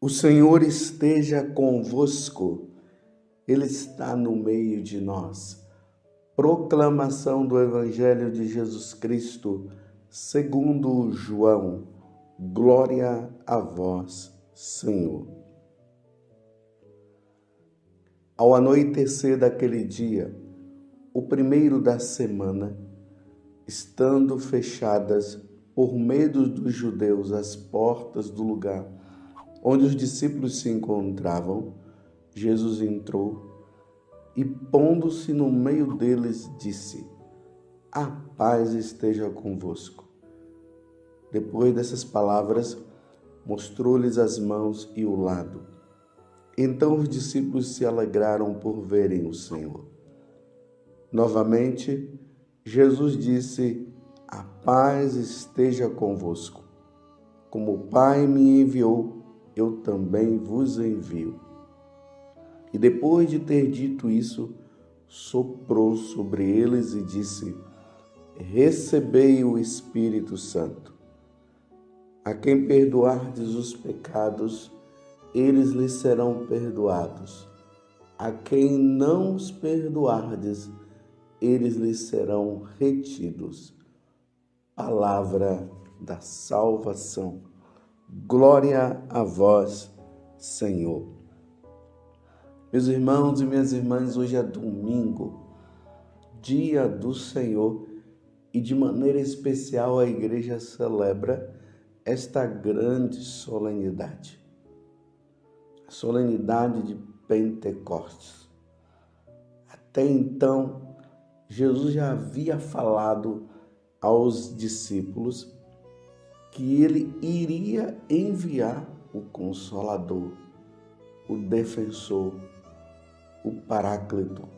O Senhor esteja convosco, Ele está no meio de nós. Proclamação do Evangelho de Jesus Cristo, segundo João. Glória a vós, Senhor. Ao anoitecer daquele dia, o primeiro da semana, estando fechadas por medo dos judeus as portas do lugar onde os discípulos se encontravam, Jesus entrou e, pondo-se no meio deles, disse: "A paz esteja convosco." Depois dessas palavras, mostrou-lhes as mãos e o lado. Então os discípulos se alegraram por verem o Senhor. Novamente, Jesus disse: "A paz esteja convosco. Como o Pai me enviou, eu também vos envio." E depois de ter dito isso, soprou sobre eles e disse: "Recebei o Espírito Santo. A quem perdoardes os pecados, eles lhes serão perdoados. A quem não os perdoardes, eles lhes serão retidos." Palavra da salvação. Glória a vós, Senhor. Meus irmãos e minhas irmãs, hoje é domingo, dia do Senhor, e de maneira especial a igreja celebra esta grande solenidade, a solenidade de Pentecostes. Até então, Jesus já havia falado aos discípulos que ele iria enviar o Consolador, o Defensor, o Paráclito,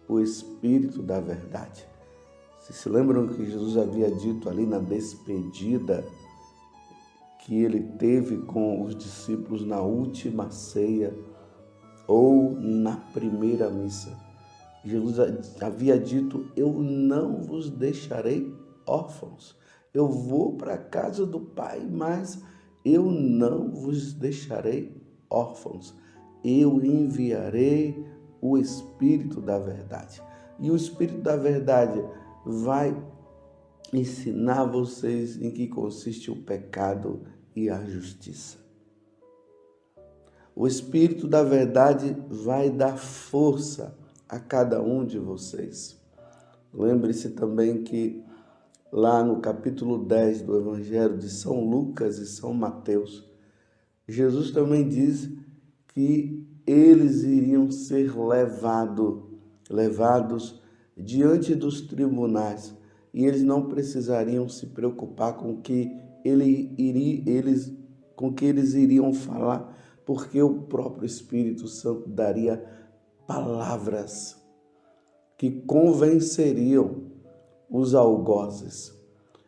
o Espírito da Verdade. Vocês se lembram que Jesus havia dito ali na despedida que ele teve com os discípulos na última ceia ou na primeira missa? Jesus havia dito: "Eu não vos deixarei órfãos. Eu vou para a casa do Pai, mas eu não vos deixarei órfãos. Eu enviarei o Espírito da Verdade." E o Espírito da Verdade vai ensinar vocês em que consiste o pecado e a justiça. O Espírito da Verdade vai dar força a cada um de vocês. Lembre-se também que lá no capítulo 10 do Evangelho de São Lucas e São Mateus, Jesus também diz que eles iriam ser levados diante dos tribunais e eles não precisariam se preocupar com que eles iriam falar, porque o próprio Espírito Santo daria palavras que convenceriam os algozes.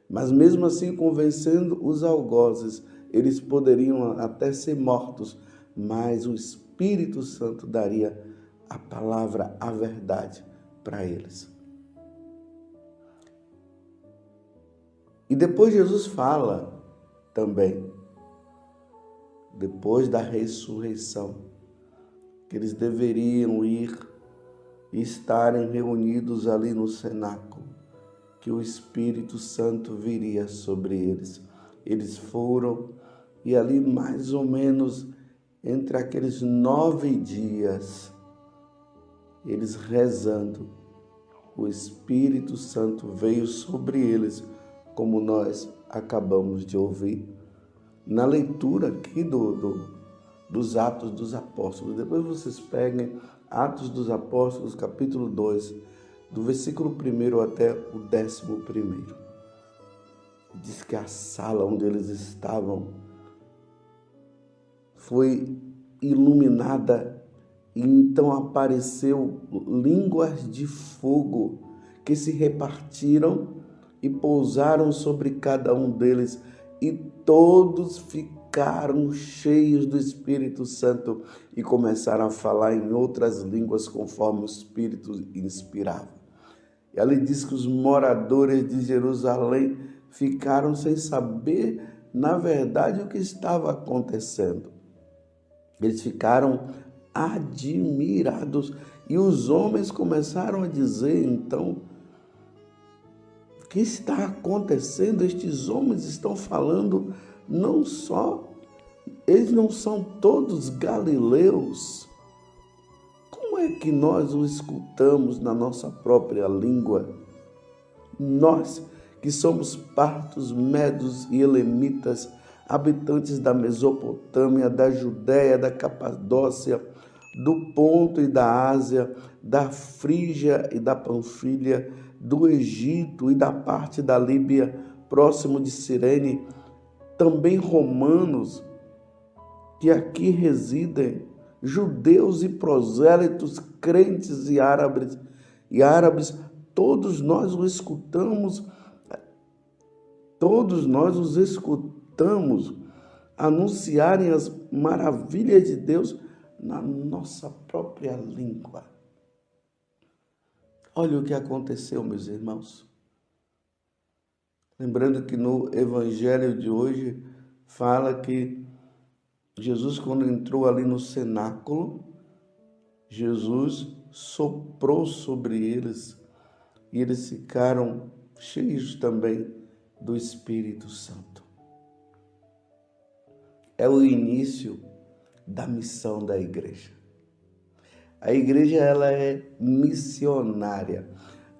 Mas mesmo assim, convencendo os algozes, eles poderiam até ser mortos, mas o Espírito Santo daria a palavra, a verdade para eles. E depois Jesus fala também, depois da ressurreição, que eles deveriam ir e estarem reunidos ali no cenáculo, que o Espírito Santo viria sobre eles. Eles foram e ali mais ou menos entre aqueles 9 dias, eles rezando, o Espírito Santo veio sobre eles, como nós acabamos de ouvir na leitura aqui dos Atos dos Apóstolos. Depois vocês peguem Atos dos Apóstolos, capítulo 2, do versículo 1 até o 11º. Diz que a sala onde eles estavam foi iluminada e então apareceu línguas de fogo que se repartiram e pousaram sobre cada um deles, e todos ficaram cheios do Espírito Santo e começaram a falar em outras línguas conforme o Espírito inspirava. E ali diz que os moradores de Jerusalém ficaram sem saber, na verdade, o que estava acontecendo. Eles ficaram admirados e os homens começaram a dizer, então, o que está acontecendo? Estes homens estão falando não só, eles não são todos galileus. Como é que nós o escutamos na nossa própria língua? Nós que somos partos, medos e elamitas, habitantes da Mesopotâmia, da Judéia, da Capadócia, do Ponto e da Ásia, da Frígia e da Panfilha, do Egito e da parte da Líbia, próximo de Cirene, também romanos que aqui residem, judeus e prosélitos, crentes e árabes, todos nós os escutamos anunciarem as maravilhas de Deus na nossa própria língua. Olha o que aconteceu, meus irmãos. Lembrando que no evangelho de hoje fala que Jesus, quando entrou ali no cenáculo, Jesus soprou sobre eles e eles ficaram cheios também do Espírito Santo. É o início da missão da igreja. A igreja, ela é missionária.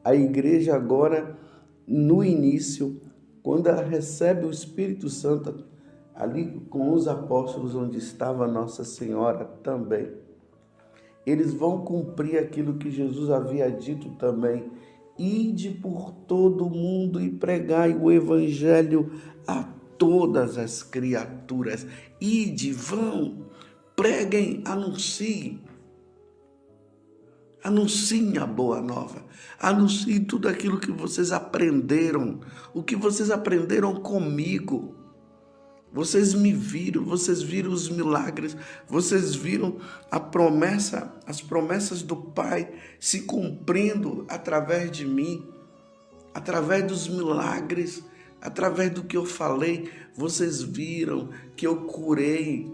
A igreja agora, no início, quando ela recebe o Espírito Santo, ali com os apóstolos, onde estava Nossa Senhora também, eles vão cumprir aquilo que Jesus havia dito também: ide por todo o mundo e pregai o evangelho a todas as criaturas. Ide, vão, preguem, anunciem. Anunciem a boa nova. Anunciem tudo aquilo que vocês aprenderam, o que vocês aprenderam comigo. Vocês me viram, vocês viram os milagres, vocês viram as promessas do Pai se cumprindo através de mim, através dos milagres, através do que eu falei. Vocês viram que eu curei,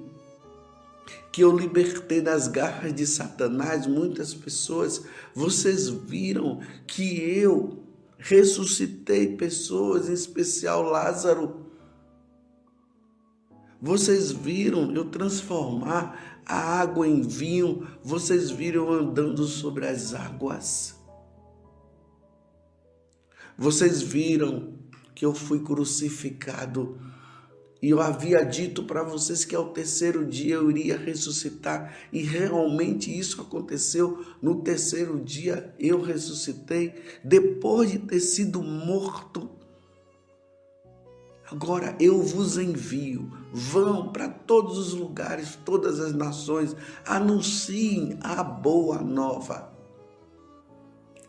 que eu libertei das garras de Satanás muitas pessoas. Vocês viram que eu ressuscitei pessoas, em especial Lázaro. Vocês viram eu transformar a água em vinho. Vocês viram eu andando sobre as águas. Vocês viram que eu fui crucificado. E eu havia dito para vocês que ao terceiro dia eu iria ressuscitar. E realmente isso aconteceu. No terceiro dia eu ressuscitei, depois de ter sido morto. Agora eu vos envio, vão para todos os lugares, todas as nações, anunciem a boa nova.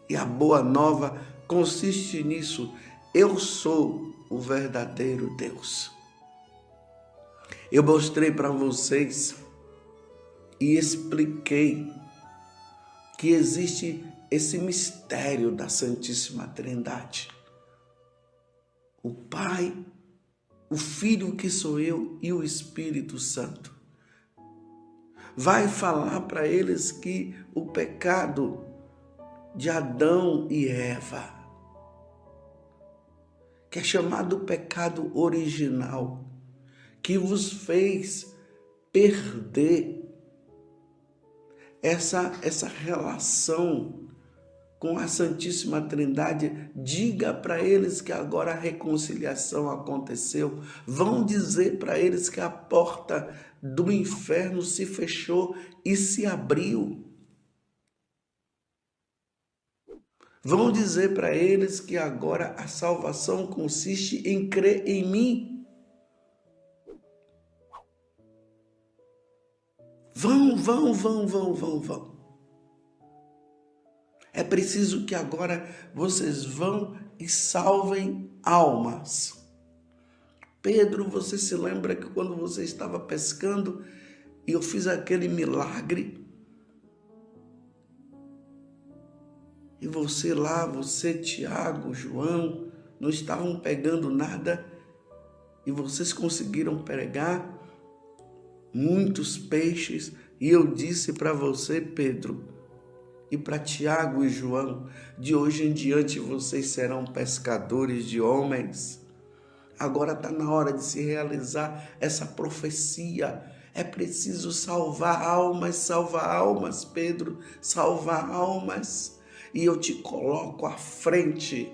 E a boa nova consiste nisso: eu sou o verdadeiro Deus. Eu mostrei para vocês e expliquei que existe esse mistério da Santíssima Trindade. O Pai, o Filho que sou eu e o Espírito Santo. Vai falar para eles que o pecado de Adão e Eva, que é chamado pecado original, que vos fez perder essa relação com a Santíssima Trindade. Diga para eles que agora a reconciliação aconteceu. Vão dizer para eles que a porta do inferno se fechou e se abriu. Vão dizer para eles que agora a salvação consiste em crer em mim. Vão. É preciso que agora vocês vão e salvem almas. Pedro, você se lembra que quando você estava pescando e eu fiz aquele milagre? E você lá, você, Tiago, João, não estavam pegando nada e vocês conseguiram pegar muitos peixes. E eu disse para você, Pedro, e para Tiago e João, de hoje em diante vocês serão pescadores de homens. Agora está na hora de se realizar essa profecia. É preciso salvar almas, Pedro, salvar almas. E eu te coloco à frente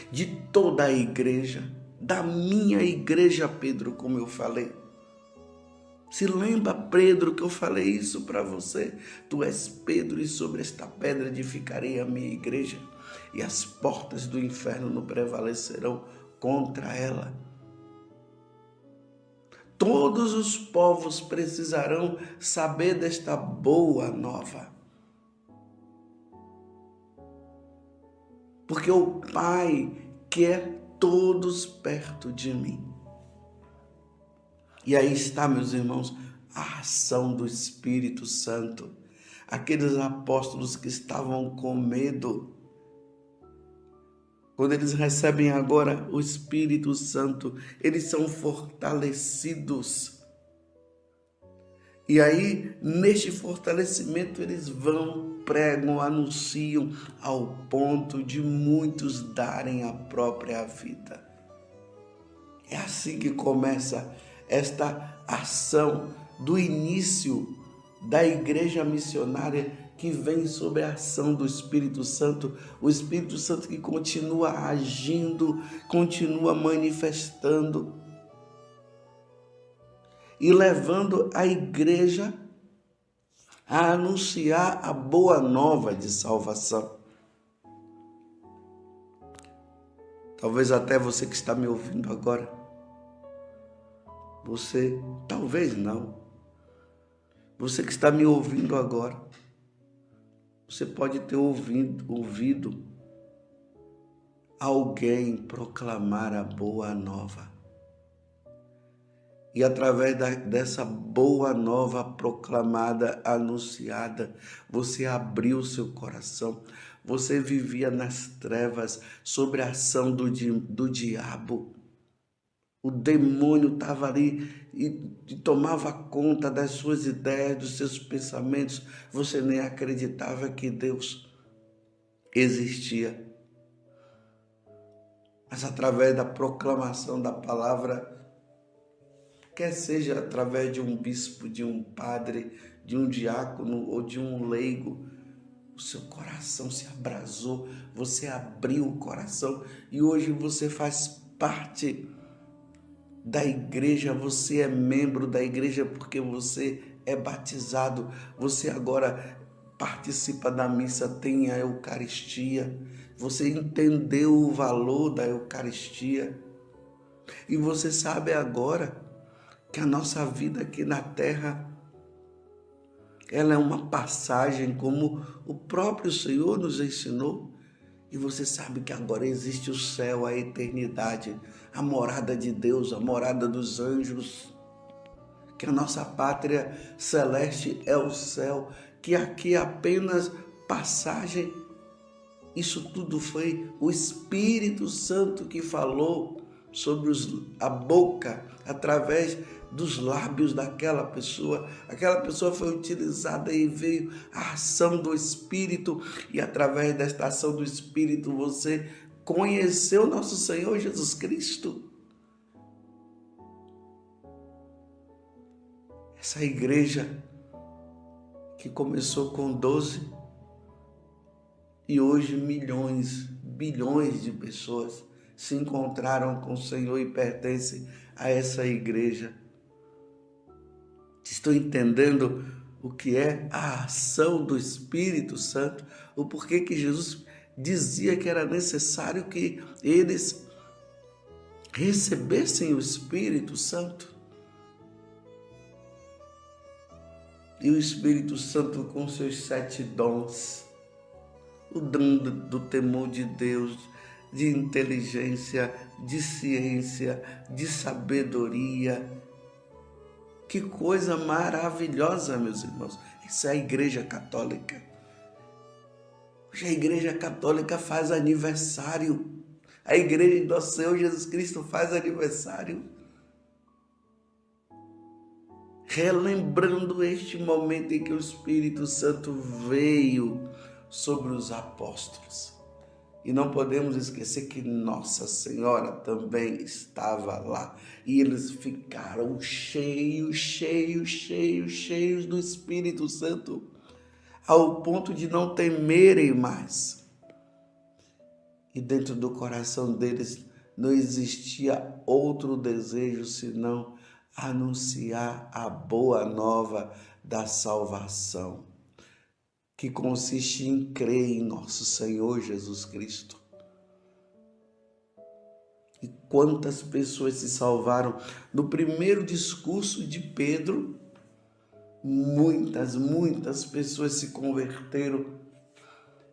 de toda a igreja, da minha igreja, Pedro, como eu falei. Se lembra, Pedro, que eu falei isso para você? Tu és Pedro e sobre esta pedra edificarei a minha igreja e as portas do inferno não prevalecerão contra ela. Todos os povos precisarão saber desta boa nova. Porque o Pai quer todos perto de mim. E aí está, meus irmãos, a ação do Espírito Santo. Aqueles apóstolos que estavam com medo, quando eles recebem agora o Espírito Santo, eles são fortalecidos. E aí, neste fortalecimento, eles vão, pregam, anunciam, ao ponto de muitos darem a própria vida. É assim que começa esta ação do início da igreja missionária, que vem sob a ação do Espírito Santo, o Espírito Santo que continua agindo, continua manifestando e levando a igreja a anunciar a boa nova de salvação. Talvez até você que está me ouvindo agora, você, talvez não, você que está me ouvindo agora, você pode ter ouvido alguém proclamar a boa nova. E através dessa boa nova proclamada, anunciada, você abriu seu coração. Você vivia nas trevas, sob a ação do diabo. O demônio estava ali e tomava conta das suas ideias, dos seus pensamentos. Você nem acreditava que Deus existia. Mas através da proclamação da palavra, quer seja através de um bispo, de um padre, de um diácono ou de um leigo, o seu coração se abrasou, você abriu o coração e hoje você faz parte da igreja, você é membro da igreja porque você é batizado, você agora participa da missa, tem a Eucaristia, você entendeu o valor da Eucaristia e você sabe agora que a nossa vida aqui na terra, ela é uma passagem, como o próprio Senhor nos ensinou. E você sabe que agora existe o céu, a eternidade, a morada de Deus, a morada dos anjos. Que a nossa pátria celeste é o céu, que aqui é apenas passagem. Isso tudo foi o Espírito Santo que falou sobre a boca, através dos lábios daquela pessoa. Aquela pessoa foi utilizada e veio a ação do Espírito, e através desta ação do Espírito você conheceu nosso Senhor Jesus Cristo. Essa igreja que começou com 12 e hoje milhões, bilhões de pessoas se encontraram com o Senhor e pertencem a essa igreja. Estou entendendo o que é a ação do Espírito Santo, o porquê que Jesus dizia que era necessário que eles recebessem o Espírito Santo. E o Espírito Santo com seus 7 dons, o dom do temor de Deus, de inteligência, de ciência, de sabedoria. Que coisa maravilhosa, meus irmãos. Essa é a Igreja Católica. Hoje a Igreja Católica faz aniversário. A Igreja de Nosso Senhor Jesus Cristo faz aniversário. Relembrando este momento em que o Espírito Santo veio sobre os apóstolos. E não podemos esquecer que Nossa Senhora também estava lá. E eles ficaram cheios do Espírito Santo, ao ponto de não temerem mais. E dentro do coração deles não existia outro desejo senão anunciar a boa nova da salvação, que consiste em crer em nosso Senhor Jesus Cristo. E quantas pessoas se salvaram no primeiro discurso de Pedro? Muitas pessoas se converteram,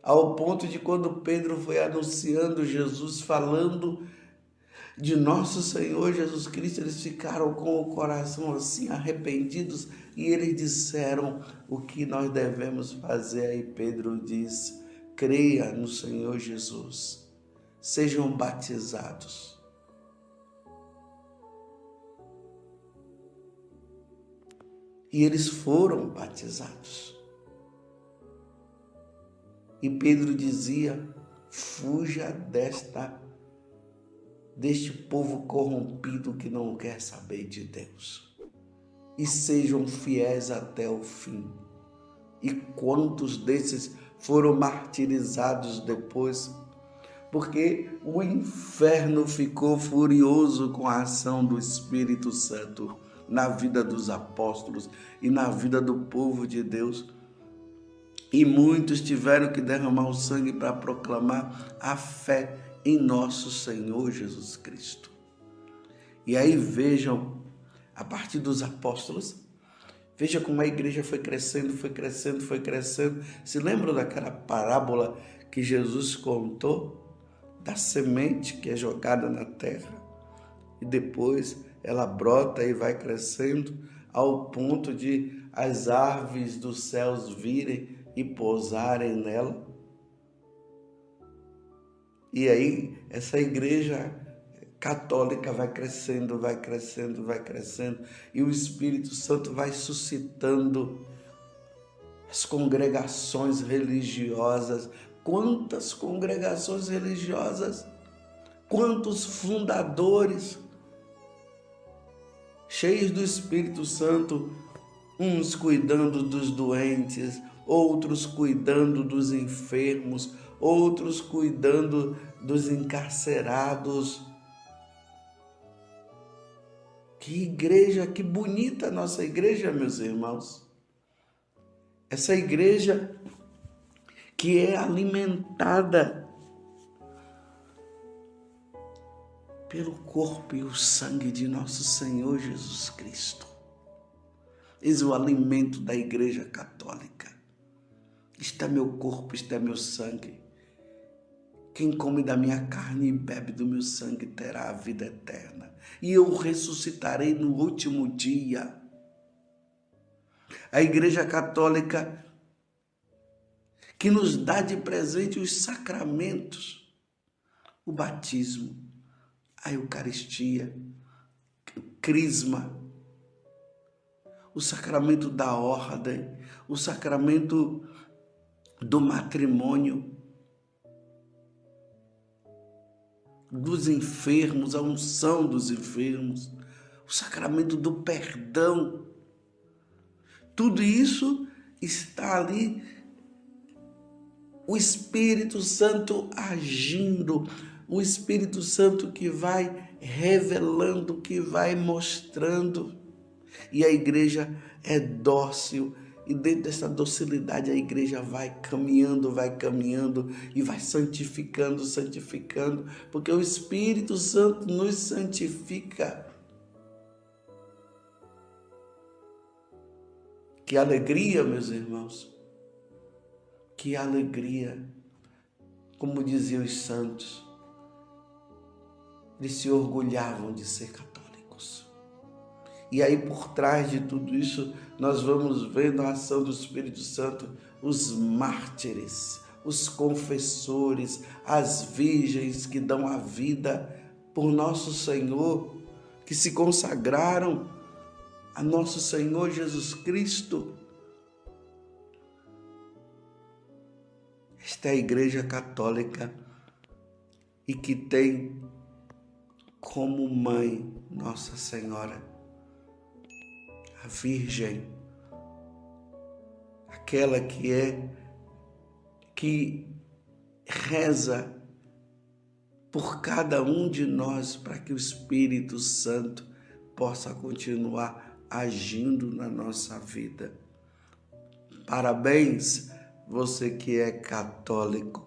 ao ponto de quando Pedro foi anunciando Jesus, falando de nosso Senhor Jesus Cristo, eles ficaram com o coração assim arrependidos e eles disseram o que nós devemos fazer. Aí Pedro diz: creia no Senhor Jesus, sejam batizados. E eles foram batizados. E Pedro dizia: fuja deste povo corrompido que não quer saber de Deus. E sejam fiéis até o fim. E quantos desses foram martirizados depois? Porque o inferno ficou furioso com a ação do Espírito Santo na vida dos apóstolos e na vida do povo de Deus. E muitos tiveram que derramar o sangue para proclamar a fé em nosso Senhor Jesus Cristo. E aí vejam, a partir dos apóstolos, veja como a igreja foi crescendo. Se lembram daquela parábola que Jesus contou da semente que é jogada na terra e depois ela brota e vai crescendo ao ponto de as aves dos céus virem e pousarem nela? E aí essa igreja católica vai crescendo, e o Espírito Santo vai suscitando as congregações religiosas. Quantas congregações religiosas, quantos fundadores cheios do Espírito Santo, uns cuidando dos doentes, outros cuidando dos enfermos, outros cuidando dos encarcerados. Que igreja, que bonita a nossa igreja, meus irmãos. Essa igreja que é alimentada pelo corpo e o sangue de nosso Senhor Jesus Cristo. Eis o alimento da Igreja Católica. Isto é meu corpo, isto é meu sangue. Quem come da minha carne e bebe do meu sangue terá a vida eterna. E eu ressuscitarei no último dia. A Igreja Católica que nos dá de presente os sacramentos, o batismo, a Eucaristia, o Crisma, o sacramento da ordem, o sacramento do matrimônio, dos enfermos, a unção dos enfermos, o sacramento do perdão. Tudo isso está ali, o Espírito Santo agindo, o Espírito Santo que vai revelando, que vai mostrando. E a igreja é dócil, e dentro dessa docilidade a igreja vai caminhando e vai santificando, porque o Espírito Santo nos santifica. Que alegria, meus irmãos, que alegria, como diziam os santos, eles se orgulhavam de ser católicos. E aí, por trás de tudo isso, nós vamos vendo a ação do Espírito Santo, os mártires, os confessores, as virgens que dão a vida por nosso Senhor, que se consagraram a nosso Senhor Jesus Cristo. Esta é a Igreja Católica e que tem como mãe Nossa Senhora, a Virgem, aquela que reza por cada um de nós para que o Espírito Santo possa continuar agindo na nossa vida. Parabéns, você que é católico.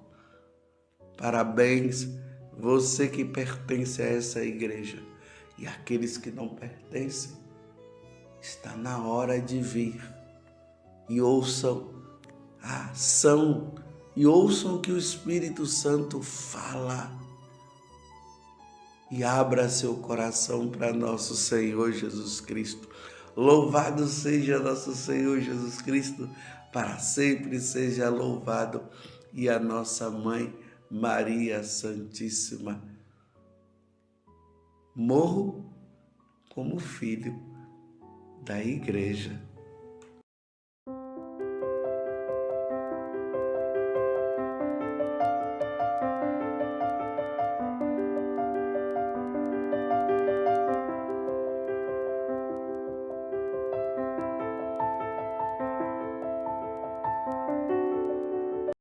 Parabéns, você que pertence a essa igreja. E aqueles que não pertencem, está na hora de vir e ouçam a ação e ouçam o que o Espírito Santo fala e abra seu coração para nosso Senhor Jesus Cristo. Louvado seja nosso Senhor Jesus Cristo, para sempre seja louvado, e a nossa mãe Maria Santíssima. Morro como filho da igreja.